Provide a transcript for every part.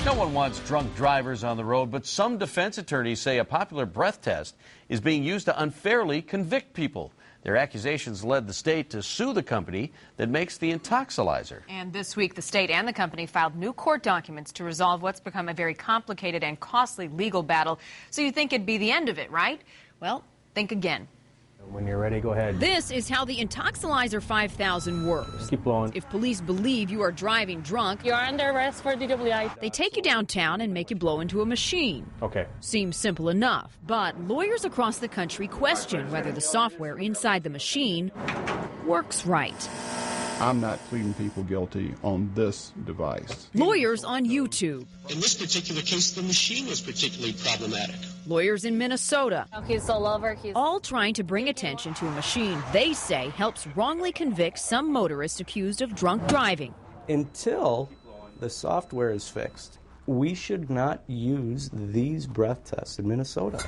No one wants drunk drivers on the road, but some defense attorneys say a popular breath test is being used to unfairly convict people. Their accusations led the state to sue the company that makes the Intoxilyzer. And this week, the state and the company filed new court documents to resolve what's become a very complicated and costly legal battle. So you think it'd be the end of it, right? Well, think again. When you're ready, go ahead. This is how the Intoxilyzer 5000 works. Keep blowing. If police believe you are driving drunk, you're under arrest for DWI. They take you downtown and make you blow into a machine. Okay. Seems simple enough, but lawyers across the country question whether the software inside the machine works right. I'm not pleading people guilty on this device. Lawyers on YouTube. In this particular case, the machine was particularly problematic. Lawyers in Minnesota. Oh, he's all over. All trying to bring attention to a machine they say helps wrongly convict some motorists accused of drunk driving. Until the software is fixed, we should not use these breath tests in Minnesota.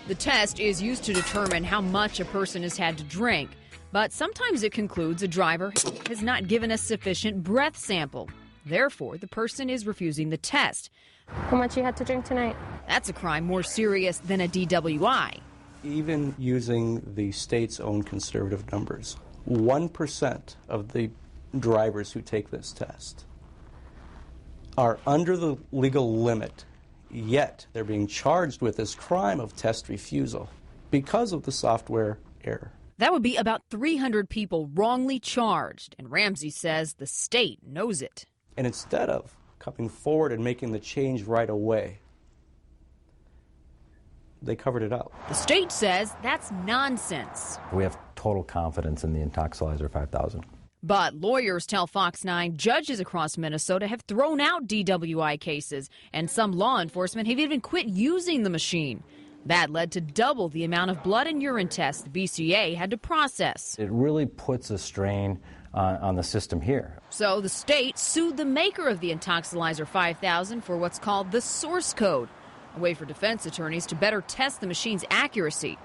The test is used to determine how much a person has had to drink. But sometimes it concludes a driver has not given a sufficient breath sample. Therefore, the person is refusing the test. How much you had to drink tonight? That's a crime more serious than a DWI. Even using the state's own conservative numbers, 1% of the drivers who take this test are under the legal limit, yet they're being charged with this crime of test refusal because of the software error. That would be about 300 people wrongly charged, and Ramsey says the state knows it. And instead of coming forward and making the change right away, they covered it up. The state says that's nonsense. We have total confidence in the Intoxilyzer 5000. But lawyers tell Fox9 judges across Minnesota have thrown out DWI cases, and some law enforcement have even quit using the machine. That led to double the amount of blood and urine tests the BCA had to process. It really puts a strain on the system here. So the state sued the maker of the Intoxilyzer 5000 for what's called the source code, a way for defense attorneys to better test the machine's accuracy.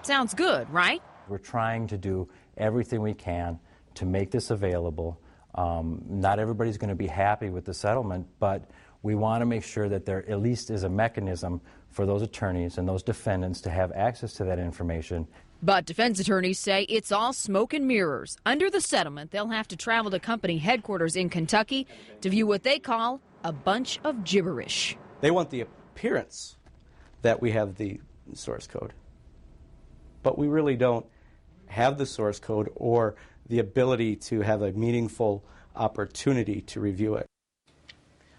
Sounds good, right? We're trying to do everything we can to make this available. Not everybody's going to be happy with the settlement, but we want to make sure that there at least is a mechanism for those attorneys and those defendants to have access to that information. But defense attorneys say it's all smoke and mirrors. Under the settlement, they'll have to travel to company headquarters in Kentucky to view what they call a bunch of gibberish. They want the appearance that we have the source code, but we really don't have the source code or the ability to have a meaningful opportunity to review it.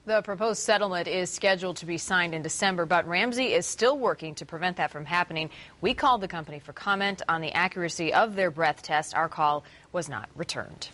The proposed settlement is scheduled to be signed in December, but Ramsey is still working to prevent that from happening. We called the company for comment on the accuracy of their breath test. Our call was not returned.